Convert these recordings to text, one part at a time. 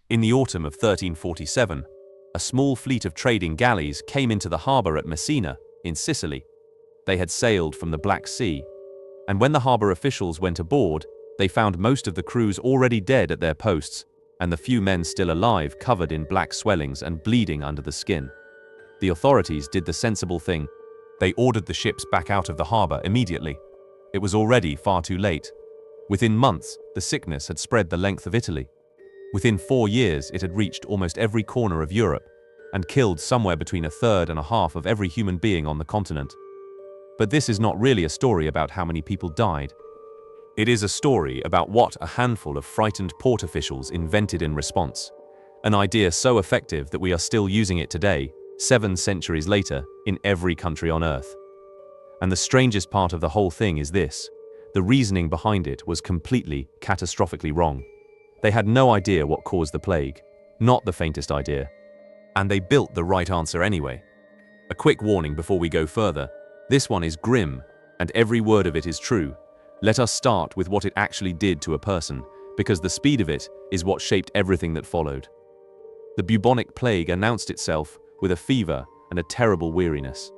In the autumn of 1347, a small fleet of trading galleys came into the harbor at Messina, in Sicily. They had sailed from the Black Sea, and when the harbor officials went aboard, they found most of the crews already dead at their posts, and the few men still alive covered in black swellings and bleeding under the skin. The authorities did the sensible thing. They ordered the ships back out of the harbor immediately. It was already far too late. Within months, the sickness had spread the length of Italy. Within 4 years, it had reached almost every corner of Europe and killed somewhere between a third and a half of every human being on the continent. But this is not really a story about how many people died. It is a story about what a handful of frightened port officials invented in response. An idea so effective that we are still using it today, 7 centuries later, in every country on Earth. And the strangest part of the whole thing is this: the reasoning behind it was completely, catastrophically wrong. They had no idea what caused the plague, not the faintest idea. And they built the right answer anyway. A quick warning before we go further: this one is grim, and every word of it is true. Let us start with what it actually did to a person, because the speed of it is what shaped everything that followed. The bubonic plague announced itself with a fever and a terrible weariness.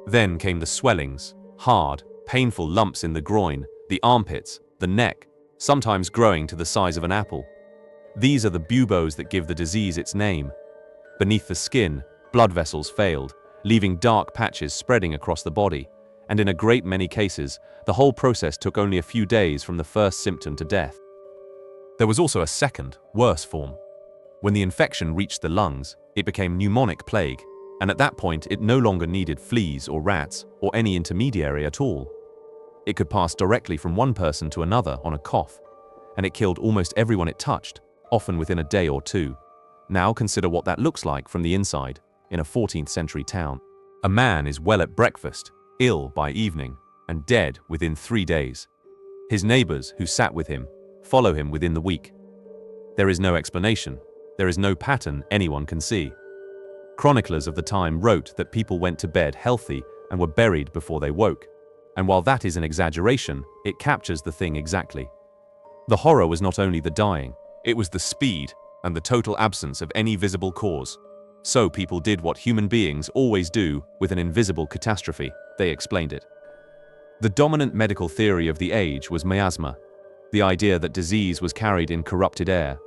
Then came the swellings, hard, painful lumps in the groin, the armpits, the neck, sometimes growing to the size of an apple. These are the buboes that give the disease its name. Beneath the skin, blood vessels failed, leaving dark patches spreading across the body, and in a great many cases, the whole process took only a few days from the first symptom to death. There was also a second, worse form. When the infection reached the lungs, it became pneumonic plague, and at that point it no longer needed fleas or rats or any intermediary at all. It could pass directly from one person to another on a cough, and it killed almost everyone it touched, often within a day or two. Now consider what that looks like from the inside, in a 14th century town. A man is well at breakfast, ill by evening, and dead within 3 days. His neighbors who sat with him follow him within the week. There is no explanation. There is no pattern anyone can see. Chroniclers of the time wrote that people went to bed healthy and were buried before they woke. And while that is an exaggeration, it captures the thing exactly. The horror was not only the dying, it was the speed and the total absence of any visible cause. So people did what human beings always do with an invisible catastrophe. They explained it. The dominant medical theory of the age was miasma, the idea that disease was carried in corrupted air.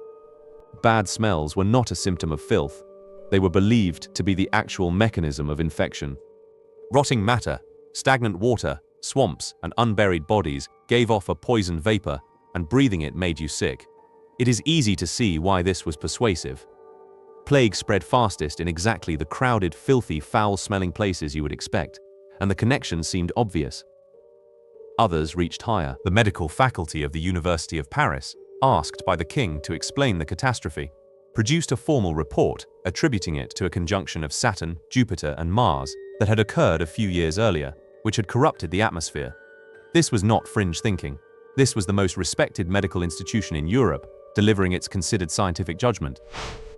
Bad smells were not a symptom of filth. They were believed to be the actual mechanism of infection. Rotting matter, stagnant water, swamps, and unburied bodies gave off a poison vapor, and breathing it made you sick. It is easy to see why this was persuasive. Plague spread fastest in exactly the crowded, filthy, foul-smelling places you would expect, and the connection seemed obvious. Others reached higher. The medical faculty of the University of Paris, asked by the king to explain the catastrophe, produced a formal report attributing it to a conjunction of Saturn, Jupiter, and Mars that had occurred a few years earlier, which had corrupted the atmosphere. This was not fringe thinking. This was the most respected medical institution in Europe, delivering its considered scientific judgment.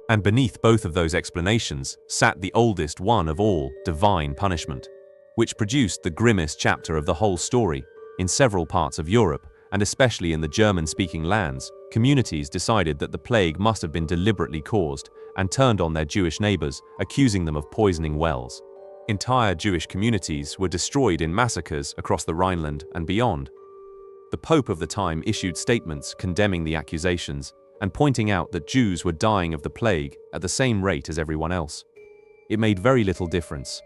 And beneath both of those explanations sat the oldest one of all, divine punishment, which produced the grimmest chapter of the whole story. In several parts of Europe, and especially in the German-speaking lands, communities decided that the plague must have been deliberately caused and turned on their Jewish neighbors, accusing them of poisoning wells. Entire Jewish communities were destroyed in massacres across the Rhineland and beyond. The Pope of the time issued statements condemning the accusations and pointing out that Jews were dying of the plague at the same rate as everyone else. It made very little difference.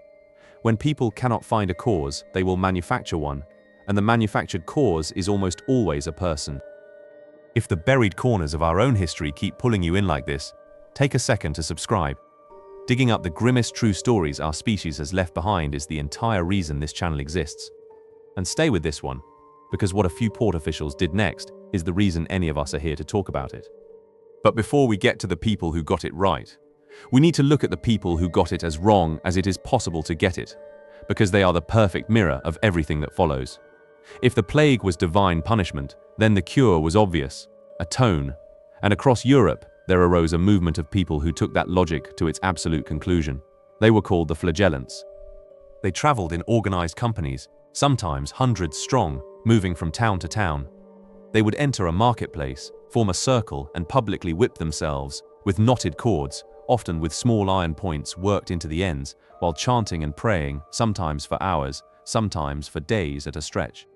When people cannot find a cause, they will manufacture one, and the manufactured cause is almost always a person. If the buried corners of our own history keep pulling you in like this, take a second to subscribe. Digging up the grimmest true stories our species has left behind is the entire reason this channel exists. And stay with this one, because what a few port officials did next is the reason any of us are here to talk about it. But before we get to the people who got it right, we need to look at the people who got it as wrong as it is possible to get it, because they are the perfect mirror of everything that follows. If the plague was divine punishment, then the cure was obvious, a tone, and across Europe there arose a movement of people who took that logic to its absolute conclusion. They were called the Flagellants. They traveled in organized companies, sometimes hundreds strong, moving from town to town. They would enter a marketplace, form a circle, and publicly whip themselves, with knotted cords, often with small iron points worked into the ends, while chanting and praying, sometimes for hours, sometimes for days at a stretch.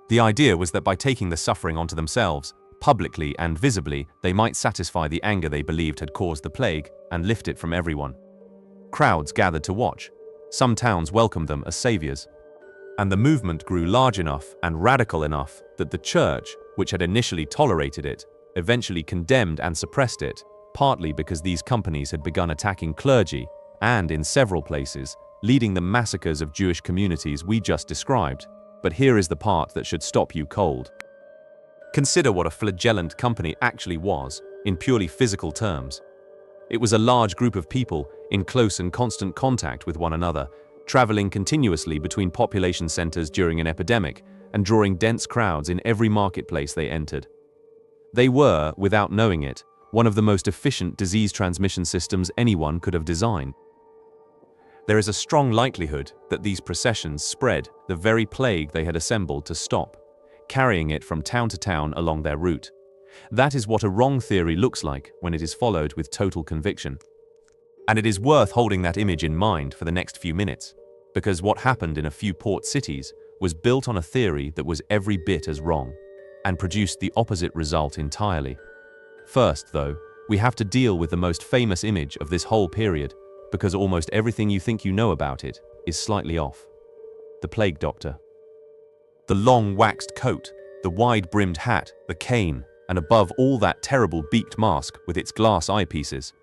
The idea was that by taking the suffering onto themselves, publicly and visibly, they might satisfy the anger they believed had caused the plague and lift it from everyone. Crowds gathered to watch. Some towns welcomed them as saviors. And the movement grew large enough and radical enough that the church, which had initially tolerated it, eventually condemned and suppressed it, partly because these companies had begun attacking clergy and, in several places, leading the massacres of Jewish communities we just described. But here is the part that should stop you cold. Consider what a flagellant company actually was, in purely physical terms. It was a large group of people in close and constant contact with one another, traveling continuously between population centers during an epidemic and drawing dense crowds in every marketplace they entered. They were, without knowing it, one of the most efficient disease transmission systems anyone could have designed. There is a strong likelihood that these processions spread the very plague they had assembled to stop, carrying it from town to town along their route. That is what a wrong theory looks like when it is followed with total conviction. And it is worth holding that image in mind for the next few minutes, because what happened in a few port cities was built on a theory that was every bit as wrong, and produced the opposite result entirely. First, though, we have to deal with the most famous image of this whole period, because almost everything you think you know about it is slightly off. The plague doctor. The long waxed coat, the wide-brimmed hat, the cane, and above all that terrible beaked mask with its glass eyepieces.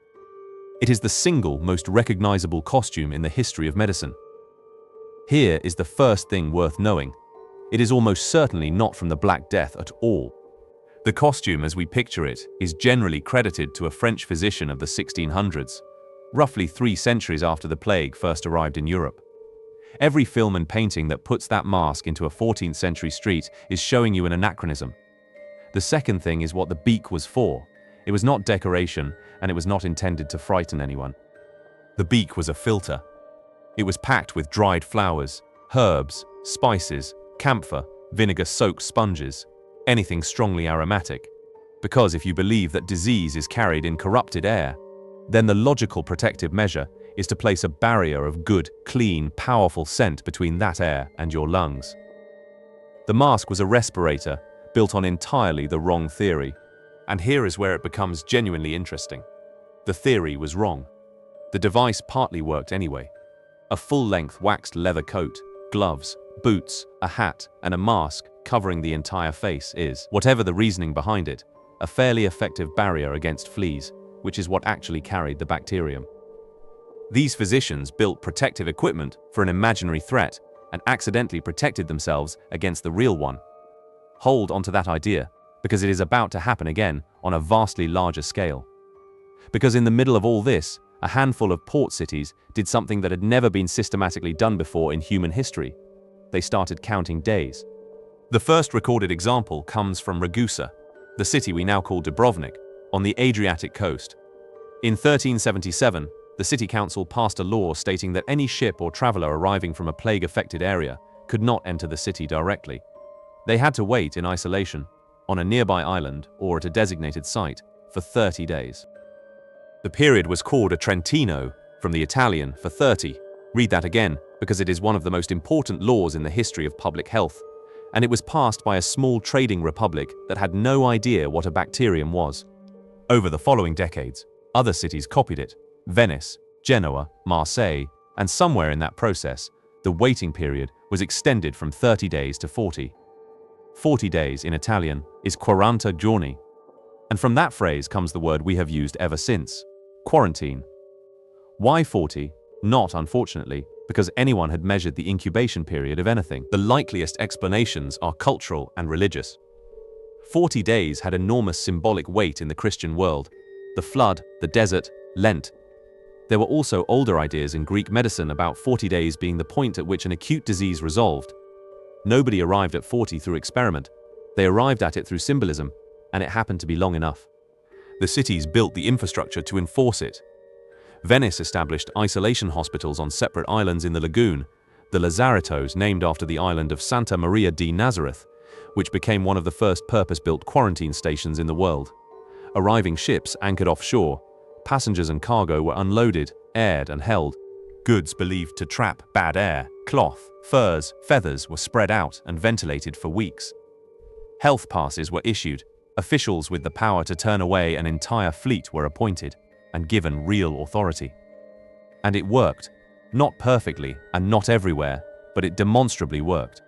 It is the single most recognizable costume in the history of medicine. Here is the first thing worth knowing. It is almost certainly not from the Black Death at all. The costume as we picture it is generally credited to a French physician of the 1600s, roughly 3 centuries after the plague first arrived in Europe. Every film and painting that puts that mask into a 14th century street is showing you an anachronism. The second thing is what the beak was for. It was not decoration, and it was not intended to frighten anyone. The beak was a filter. It was packed with dried flowers, herbs, spices, camphor, vinegar-soaked sponges, anything strongly aromatic. Because if you believe that disease is carried in corrupted air, then the logical protective measure is to place a barrier of good, clean, powerful scent between that air and your lungs. The mask was a respirator built on entirely the wrong theory. And here is where it becomes genuinely interesting. The theory was wrong. The device partly worked anyway. A full-length waxed leather coat, gloves, boots, a hat, and a mask covering the entire face is, whatever the reasoning behind it, a fairly effective barrier against fleas, which is what actually carried the bacterium. These physicians built protective equipment for an imaginary threat and accidentally protected themselves against the real one. Hold onto that idea, because it is about to happen again on a vastly larger scale. Because in the middle of all this, a handful of port cities did something that had never been systematically done before in human history. They started counting days. The first recorded example comes from Ragusa, the city we now call Dubrovnik, on the Adriatic coast. In 1377, the city council passed a law stating that any ship or traveler arriving from a plague-affected area could not enter the city directly. They had to wait in isolation, on a nearby island or at a designated site, for 30 days. The period was called a Trentino, from the Italian for 30. Read that again, because it is one of the most important laws in the history of public health, and it was passed by a small trading republic that had no idea what a bacterium was. Over the following decades, other cities copied it: Venice, Genoa, Marseille, and somewhere in that process, the waiting period was extended from 30 days to 40. 40 days in Italian is 40 giorni, and from that phrase comes the word we have used ever since: quarantine. Why 40? Not, unfortunately, because anyone had measured the incubation period of anything. The likeliest explanations are cultural and religious. 40 days had enormous symbolic weight in the Christian world: the flood, the desert, Lent. There were also older ideas in Greek medicine about 40 days being the point at which an acute disease resolved. Nobody arrived at 40 through experiment. They arrived at it through symbolism, and it happened to be long enough. The cities built the infrastructure to enforce it. Venice established isolation hospitals on separate islands in the lagoon, the Lazarettos, named after the island of Santa Maria di Nazareth, which became one of the first purpose-built quarantine stations in the world. Arriving ships anchored offshore. Passengers and cargo were unloaded, aired, and held. Goods believed to trap bad air, cloth, furs, feathers were spread out and ventilated for weeks. Health passes were issued. Officials with the power to turn away an entire fleet were appointed and given real authority. And it worked. Not perfectly and not everywhere, but it demonstrably worked.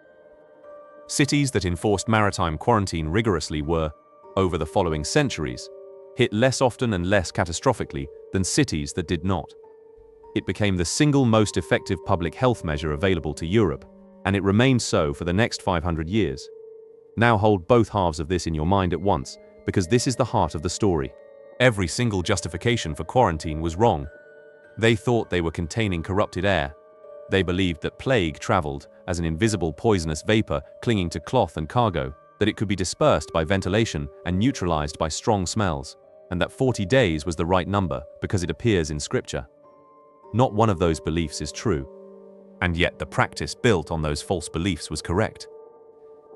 Cities that enforced maritime quarantine rigorously were, over the following centuries, hit less often and less catastrophically than cities that did not. It became the single most effective public health measure available to Europe, and it remained so for the next 500 years. Now hold both halves of this in your mind at once, because this is the heart of the story. Every single justification for quarantine was wrong. They thought they were containing corrupted air. They believed that plague traveled as an invisible poisonous vapor clinging to cloth and cargo, that it could be dispersed by ventilation and neutralized by strong smells, and that 40 days was the right number because it appears in scripture. Not one of those beliefs is true. And yet the practice built on those false beliefs was correct.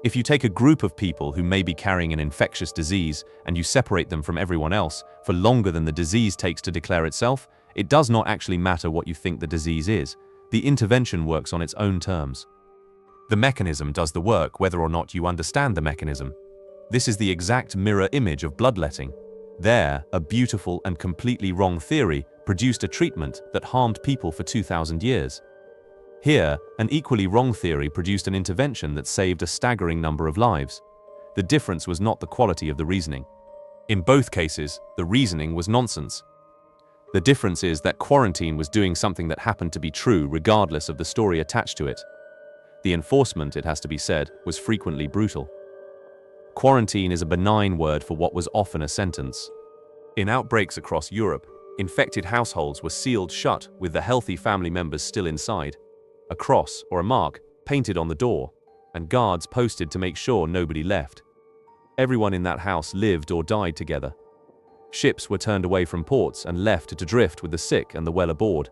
If you take a group of people who may be carrying an infectious disease and you separate them from everyone else for longer than the disease takes to declare itself, it does not actually matter what you think the disease is. The intervention works on its own terms. The mechanism does the work whether or not you understand the mechanism. This is the exact mirror image of bloodletting. There, a beautiful and completely wrong theory produced a treatment that harmed people for 2,000 years. Here, an equally wrong theory produced an intervention that saved a staggering number of lives. The difference was not the quality of the reasoning. In both cases, the reasoning was nonsense. The difference is that quarantine was doing something that happened to be true regardless of the story attached to it. The enforcement, it has to be said, was frequently brutal. Quarantine is a benign word for what was often a sentence. In outbreaks across Europe, infected households were sealed shut with the healthy family members still inside, a cross or a mark painted on the door, and guards posted to make sure nobody left. Everyone in that house lived or died together. Ships were turned away from ports and left to drift with the sick and the well aboard.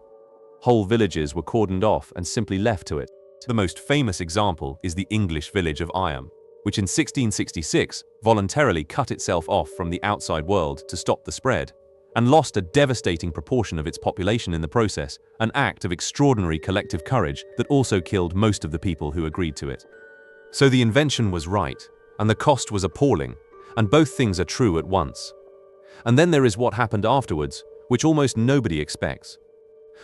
Whole villages were cordoned off and simply left to it. The most famous example is the English village of Iam, which in 1666 voluntarily cut itself off from the outside world to stop the spread, and lost a devastating proportion of its population in the process, an act of extraordinary collective courage that also killed most of the people who agreed to it. So the invention was right, and the cost was appalling, and both things are true at once. And then there is what happened afterwards, which almost nobody expects.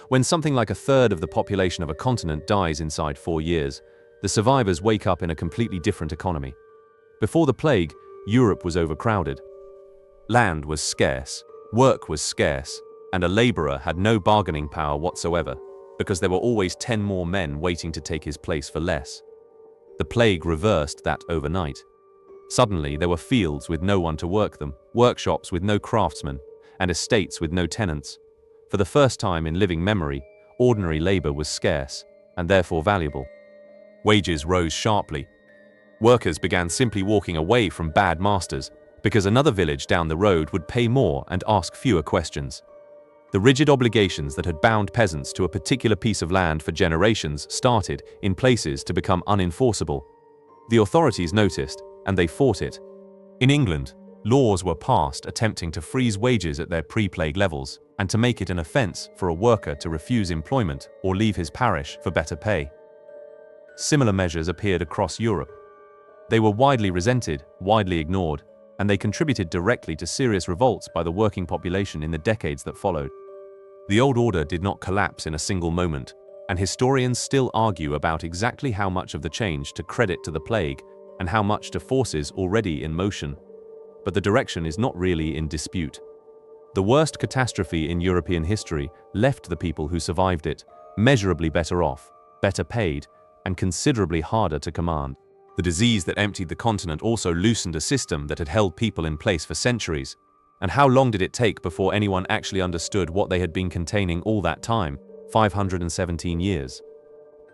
When something like a third of the population of a continent dies inside 4 years, the survivors wake up in a completely different economy. Before the plague, Europe was overcrowded. Land was scarce, work was scarce, and a laborer had no bargaining power whatsoever, because there were always 10 more men waiting to take his place for less. The plague reversed that overnight. Suddenly, there were fields with no one to work them, workshops with no craftsmen, and estates with no tenants. For the first time in living memory, ordinary labor was scarce, and therefore valuable. Wages rose sharply. Workers began simply walking away from bad masters, because another village down the road would pay more and ask fewer questions. The rigid obligations that had bound peasants to a particular piece of land for generations started, in places, to become unenforceable. The authorities noticed, and they fought it. In England, laws were passed attempting to freeze wages at their pre-plague levels, and to make it an offence for a worker to refuse employment or leave his parish for better pay. Similar measures appeared across Europe. They were widely resented, widely ignored, and they contributed directly to serious revolts by the working population in the decades that followed. The old order did not collapse in a single moment, and historians still argue about exactly how much of the change to credit to the plague and how much to forces already in motion. But the direction is not really in dispute. The worst catastrophe in European history left the people who survived it measurably better off, better paid, and considerably harder to command. The disease that emptied the continent also loosened a system that had held people in place for centuries. And how long did it take before anyone actually understood what they had been containing all that time? 517 years.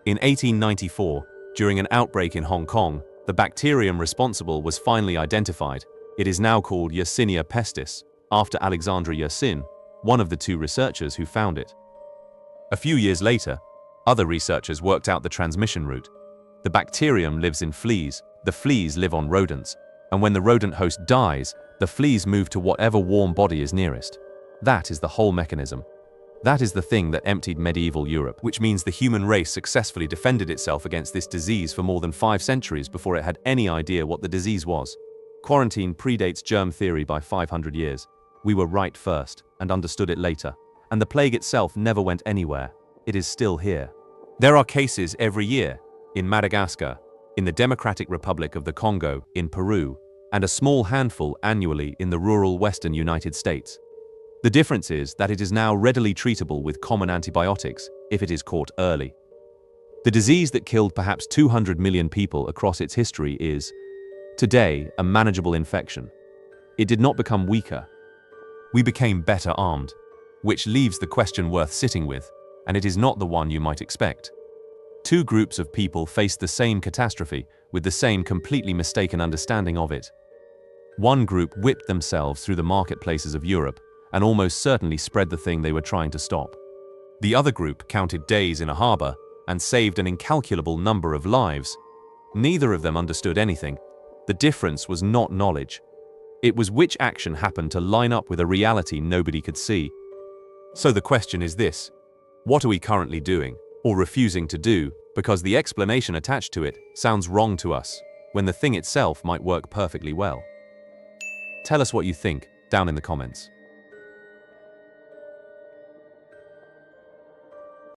In 1894, during an outbreak in Hong Kong, the bacterium responsible was finally identified. It is now called Yersinia pestis, after Alexandre Yersin, one of the 2 researchers who found it. A few years later, other researchers worked out the transmission route. The bacterium lives in fleas, the fleas live on rodents, and when the rodent host dies, The fleas move to whatever warm body is nearest. That is the whole mechanism. That is the thing that emptied medieval Europe, which means the human race successfully defended itself against this disease for more than 5 centuries before it had any idea what the disease was. Quarantine predates germ theory by 500 years. We were right first and understood it later. And the plague itself never went anywhere. It is still here. There are cases every year in Madagascar, in the Democratic Republic of the Congo, in Peru, and a small handful annually in the rural western United States. The difference is that it is now readily treatable with common antibiotics if it is caught early. The disease that killed perhaps 200 million people across its history is, today, a manageable infection. It did not become weaker. We became better armed, which leaves the question worth sitting with, and it is not the one you might expect. 2 groups of people faced the same catastrophe with the same completely mistaken understanding of it. One group whipped themselves through the marketplaces of Europe and almost certainly spread the thing they were trying to stop. The other group counted days in a harbor and saved an incalculable number of lives. Neither of them understood anything. The difference was not knowledge. It was which action happened to line up with a reality nobody could see. So the question is this: what are we currently doing, or refusing to do, because the explanation attached to it sounds wrong to us, when the thing itself might work perfectly well? Tell us what you think down in the comments.